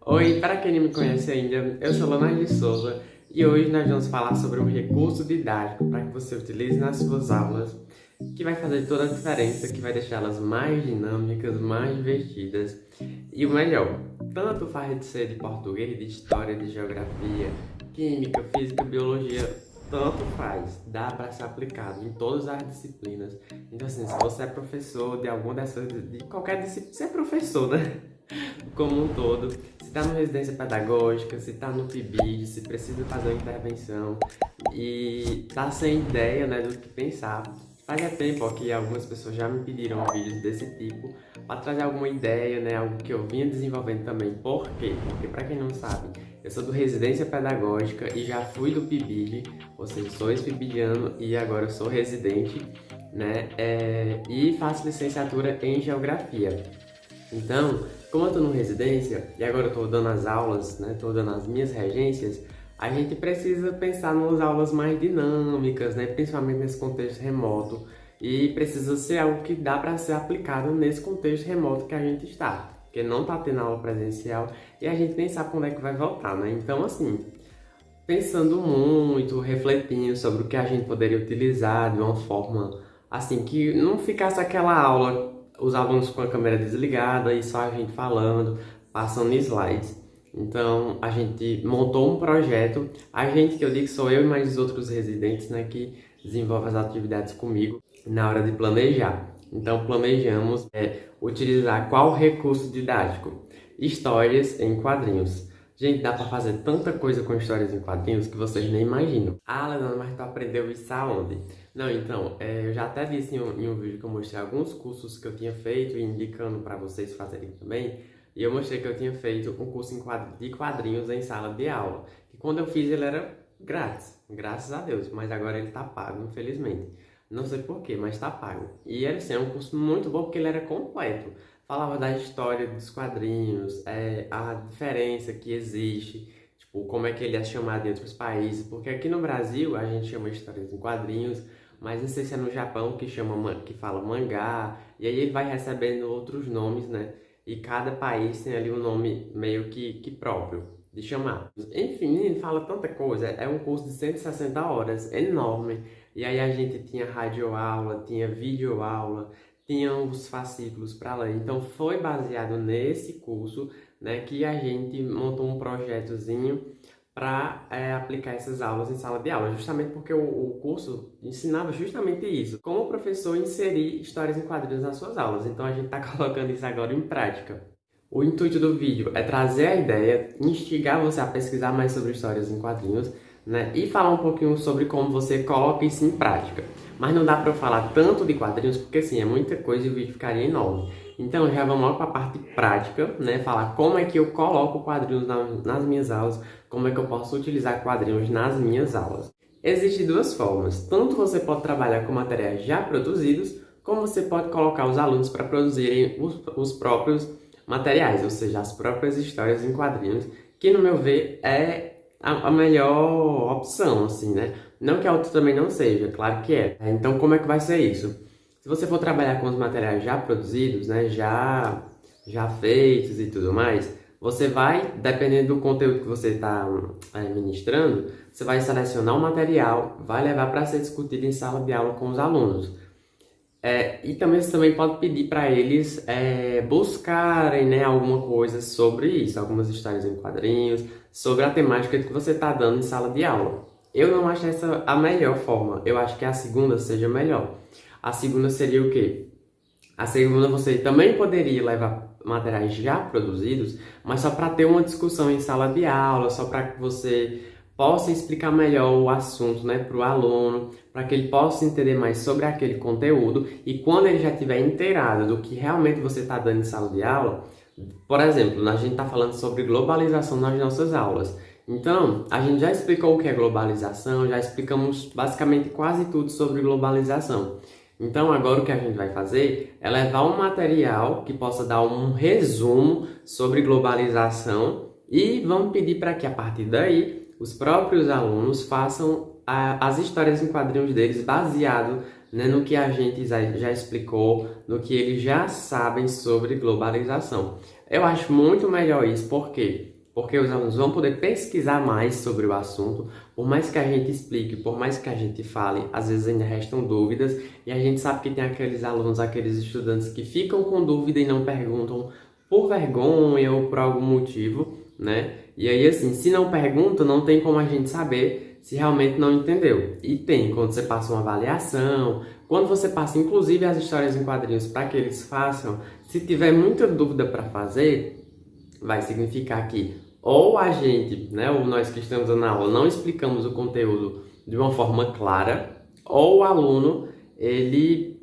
Oi, para quem não me conhece ainda, eu sou Leonardo de Souza e hoje nós vamos falar sobre um recurso didático para que você utilize nas suas aulas, que vai fazer toda a diferença, que vai deixá-las mais dinâmicas, mais divertidas e o melhor, tanto faz ser de português, de história, de geografia, química, física, biologia, tanto faz, dá para ser aplicado em todas as disciplinas. Então assim, se você é professor de alguma dessas, de qualquer disciplina, você é professor, né? Como um todo, se está numa residência pedagógica, se está no PIBID, se precisa fazer uma intervenção e está sem ideia, né, do que pensar. Faz tempo ó, que algumas pessoas já me pediram vídeos desse tipo para trazer alguma ideia, né, algo que eu vinha desenvolvendo também. Por quê? Porque para quem não sabe, eu sou do residência pedagógica e já fui do PIBID, ou seja, sou ex-pibidiano e agora sou residente, né, e faço licenciatura em geografia. Então, como eu estou no residência e agora eu estou dando as aulas, né, estou dando as minhas regências, a gente precisa pensar nas aulas mais dinâmicas, né, principalmente nesse contexto remoto, e precisa ser algo que dá para ser aplicado nesse contexto remoto que a gente está, porque não está tendo aula presencial e a gente nem sabe quando é que vai voltar, né? Então, assim, pensando muito, refletindo sobre o que a gente poderia utilizar de uma forma assim que não ficasse aquela aula, os alunos com a câmera desligada e só a gente falando, passando slides. Então a gente montou um projeto, a gente que eu digo sou eu e mais os outros residentes, né, que desenvolvem as atividades comigo na hora de planejar. Então planejamos utilizar qual recurso didático? Histórias em quadrinhos. Gente, dá pra fazer tanta coisa com histórias em quadrinhos que vocês nem imaginam. Ah, Leonardo, mas tu aprendeu isso aonde? Não, então, eu já até disse em um vídeo que eu mostrei alguns cursos que eu tinha feito e indicando para vocês fazerem também. E eu mostrei que eu tinha feito um curso de quadrinhos em sala de aula. E quando eu fiz ele era grátis, graças a Deus, mas agora ele tá pago, infelizmente. Não sei porquê, mas tá pago. E ele assim, é um curso muito bom porque ele era completo. Falava da história dos quadrinhos, a diferença que existe, tipo, como é que ele é chamado em outros países, porque aqui no Brasil a gente chama histórias em quadrinhos, mas não sei se é no Japão que que fala mangá, e aí ele vai recebendo outros nomes, né? E cada país tem ali um nome meio que próprio de chamar. Enfim, ele fala tanta coisa, é um curso de 160 horas, enorme. E aí a gente tinha radioaula, tinha videoaula, tinham os fascículos para ler. Então foi baseado nesse curso, né, que a gente montou um projetozinho para aplicar essas aulas em sala de aula, justamente porque o curso ensinava justamente isso, como o professor inserir histórias em quadrinhos nas suas aulas. Então a gente está colocando isso agora em prática. O intuito do vídeo é trazer a ideia, instigar você a pesquisar mais sobre histórias em quadrinhos, né? E falar um pouquinho sobre como você coloca isso em prática. Mas não dá para eu falar tanto de quadrinhos, porque assim, é muita coisa e o vídeo ficaria enorme. Então já vamos logo para a parte prática, né? Falar como é que eu coloco quadrinhos nas minhas aulas, como é que eu posso utilizar quadrinhos nas minhas aulas. Existem duas formas. Tanto você pode trabalhar com materiais já produzidos, como você pode colocar os alunos para produzirem os próprios materiais, ou seja, as próprias histórias em quadrinhos, que no meu ver é a melhor opção, assim, né? Não que a outra também não seja, claro que é. Então, como é que vai ser isso? Se você for trabalhar com os materiais já produzidos, né, já feitos e tudo mais, você vai, dependendo do conteúdo que você está ministrando, você vai selecionar o material, vai levar para ser discutido em sala de aula com os alunos. E também você também pode pedir para eles buscarem, né, alguma coisa sobre isso, algumas histórias em quadrinhos, sobre a temática que você está dando em sala de aula. Eu não acho essa a melhor forma, eu acho que a segunda seja melhor. A segunda seria o quê? A segunda você também poderia levar materiais já produzidos, mas só para ter uma discussão em sala de aula, só para que você possa explicar melhor o assunto, né, para o aluno, para que ele possa entender mais sobre aquele conteúdo e quando ele já estiver inteirado do que realmente você está dando em sala de aula, por exemplo, a gente está falando sobre globalização nas nossas aulas. Então, a gente já explicou o que é globalização, já explicamos basicamente quase tudo sobre globalização. Então, agora o que a gente vai fazer é levar um material que possa dar um resumo sobre globalização e vamos pedir para que a partir daí os próprios alunos façam as histórias em quadrinhos deles baseado, né, no que a gente já explicou, no que eles já sabem sobre globalização. Eu acho muito melhor isso, por quê? Porque os alunos vão poder pesquisar mais sobre o assunto, por mais que a gente explique, por mais que a gente fale, às vezes ainda restam dúvidas, e a gente sabe que tem aqueles alunos, aqueles estudantes que ficam com dúvida e não perguntam por vergonha ou por algum motivo, né? E aí, assim, se não pergunta, não tem como a gente saber se realmente não entendeu. E tem, quando você passa uma avaliação, quando você passa, inclusive, as histórias em quadrinhos para que eles façam, se tiver muita dúvida para fazer, vai significar que ou a gente, né, ou nós que estamos na aula, não explicamos o conteúdo de uma forma clara, ou o aluno, ele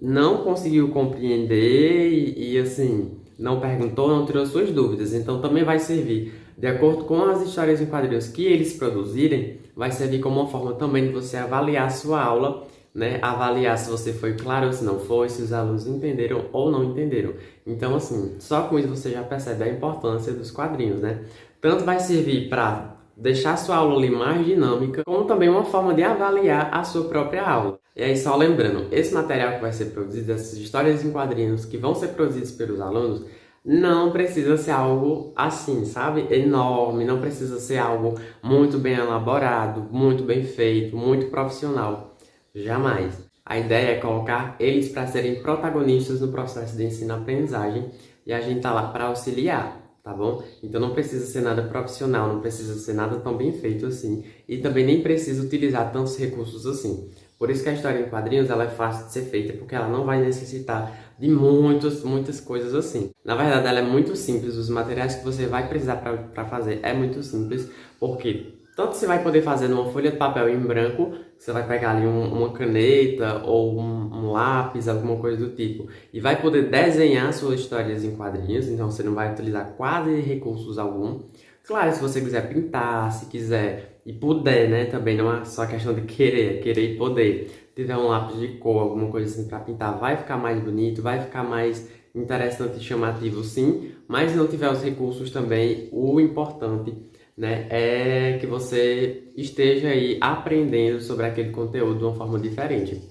não conseguiu compreender e assim, não perguntou, não tirou suas dúvidas. Então também vai servir, de acordo com as histórias em quadrinhos que eles produzirem, vai servir como uma forma também de você avaliar a sua aula, né? Avaliar se você foi claro ou se não foi, se os alunos entenderam ou não entenderam. Então, assim, só com isso você já percebe a importância dos quadrinhos, né? Tanto vai servir para deixar a sua aula ali mais dinâmica, como também uma forma de avaliar a sua própria aula. E aí, só lembrando, esse material que vai ser produzido, essas histórias em quadrinhos que vão ser produzidos pelos alunos, não precisa ser algo assim, sabe? Enorme, não precisa ser algo muito bem elaborado, muito bem feito, muito profissional. Jamais. A ideia é colocar eles para serem protagonistas no processo de ensino-aprendizagem e a gente tá lá para auxiliar, tá bom? Então não precisa ser nada profissional, não precisa ser nada tão bem feito assim e também nem precisa utilizar tantos recursos assim. Por isso que a história em quadrinhos ela é fácil de ser feita, porque ela não vai necessitar de muitas coisas assim. Na verdade, ela é muito simples, os materiais que você vai precisar para fazer é muito simples, porque tanto você vai poder fazer numa folha de papel em branco, você vai pegar ali uma caneta ou um lápis, alguma coisa do tipo, e vai poder desenhar suas histórias em quadrinhos, então você não vai utilizar quase recursos algum. Claro, se você quiser pintar, se quiser e puder, né, também não é só questão de querer e poder. Tiver um lápis de cor, alguma coisa assim para pintar, vai ficar mais bonito, vai ficar mais interessante e chamativo sim, mas se não tiver os recursos também, o importante, né, é que você esteja aí aprendendo sobre aquele conteúdo de uma forma diferente.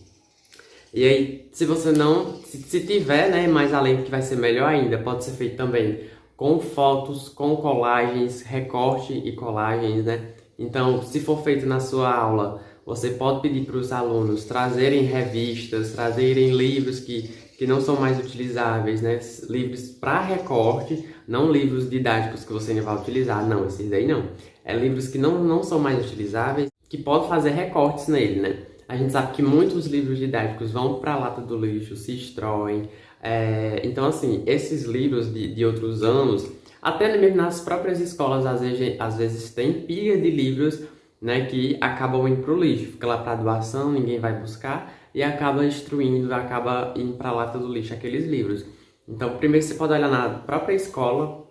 E aí, se você não, se tiver, né, mais além que vai ser melhor ainda, pode ser feito também com fotos, com colagens, recorte e colagens, né? Então, se for feito na sua aula, você pode pedir para os alunos trazerem revistas, trazerem livros que não são mais utilizáveis, né? Livros para recorte, não livros didáticos que você ainda vai utilizar, não, esses daí não. É livros que não são mais utilizáveis, que pode fazer recortes nele, né? A gente sabe que muitos livros didáticos vão para a lata do lixo, se destroem. Então, assim, esses livros de outros anos, até mesmo nas próprias escolas, às vezes tem pilha de livros, né, que acabam indo para o lixo. Fica lá para doação, ninguém vai buscar e acaba destruindo, acaba indo para a lata do lixo aqueles livros. Então, primeiro você pode olhar na própria escola,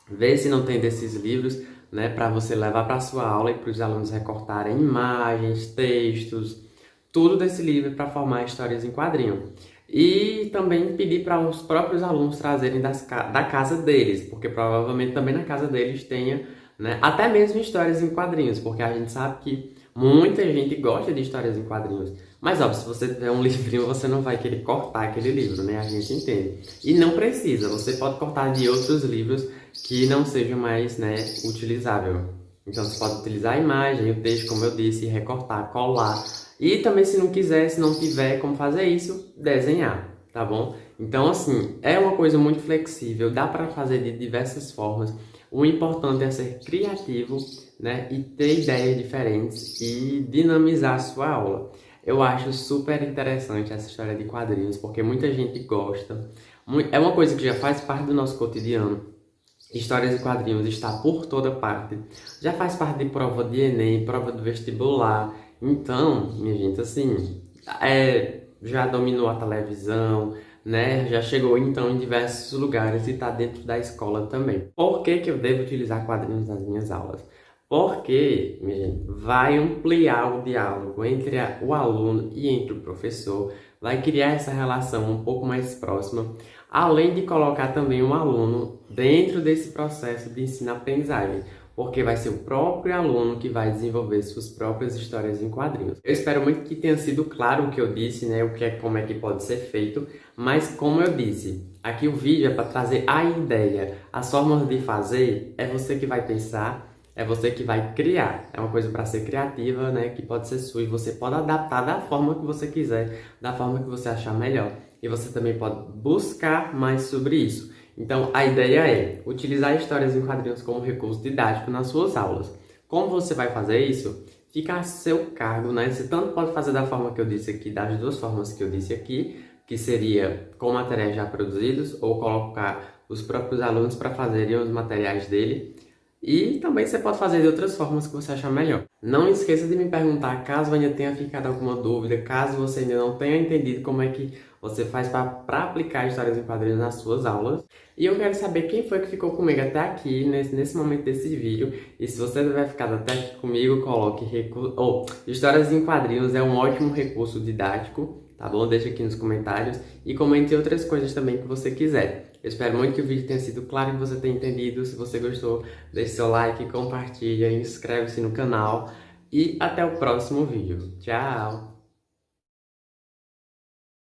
ver se não tem desses livros, né, para você levar para a sua aula e para os alunos recortarem imagens, textos, tudo desse livro para formar histórias em quadrinho. E também pedir para os próprios alunos trazerem da casa deles, porque provavelmente também na casa deles tenha, né, até mesmo histórias em quadrinhos, porque a gente sabe que muita gente gosta de histórias em quadrinhos. Mas, óbvio, se você tiver um livrinho, você não vai querer cortar aquele livro, né? A gente entende. E não precisa, você pode cortar de outros livros que não sejam mais, né, utilizável. Então, você pode utilizar a imagem, o texto, como eu disse, recortar, colar. E também, se não quiser, se não tiver como fazer isso, desenhar, tá bom? Então, assim, é uma coisa muito flexível, dá para fazer de diversas formas. O importante é ser criativo, né? E ter ideias diferentes e dinamizar a sua aula. Eu acho super interessante essa história de quadrinhos, porque muita gente gosta. É uma coisa que já faz parte do nosso cotidiano. Histórias e quadrinhos está por toda parte. Já faz parte de prova de Enem, prova do vestibular. Então, minha gente, assim, já dominou a televisão, né? Já chegou então em diversos lugares e está dentro da escola também. Por que que eu devo utilizar quadrinhos nas minhas aulas? Porque, minha gente, vai ampliar o diálogo entre o aluno e entre o professor, vai criar essa relação um pouco mais próxima. além de colocar também um aluno dentro desse processo de ensino-aprendizagem, porque vai ser o próprio aluno que vai desenvolver suas próprias histórias em quadrinhos. Eu espero muito que tenha sido claro o que eu disse, né, como é que pode ser feito, mas como eu disse, aqui o vídeo é para trazer a ideia, as formas de fazer é você que vai pensar, é você que vai criar, é uma coisa para ser criativa, né, que pode ser sua e você pode adaptar da forma que você quiser, da forma que você achar melhor. E você também pode buscar mais sobre isso. Então, a ideia é utilizar histórias em quadrinhos como recurso didático nas suas aulas. Como você vai fazer isso? Fica a seu cargo, né? Você tanto pode fazer da forma que eu disse aqui, das duas formas que eu disse aqui, que seria com materiais já produzidos ou colocar os próprios alunos para fazerem os materiais dele. E também você pode fazer de outras formas que você achar melhor. Não esqueça de me perguntar caso ainda tenha ficado alguma dúvida, caso você ainda não tenha entendido como é que você faz para aplicar histórias em quadrinhos nas suas aulas. E eu quero saber quem foi que ficou comigo até aqui, nesse momento desse vídeo. E se você tiver ficado até aqui comigo, coloque histórias em quadrinhos é um ótimo recurso didático, tá bom? Deixa aqui nos comentários e comente outras coisas também que você quiser. Eu espero muito que o vídeo tenha sido claro, que você tenha entendido. Se você gostou, deixe seu like, compartilha, inscreve-se no canal e até o próximo vídeo. Tchau!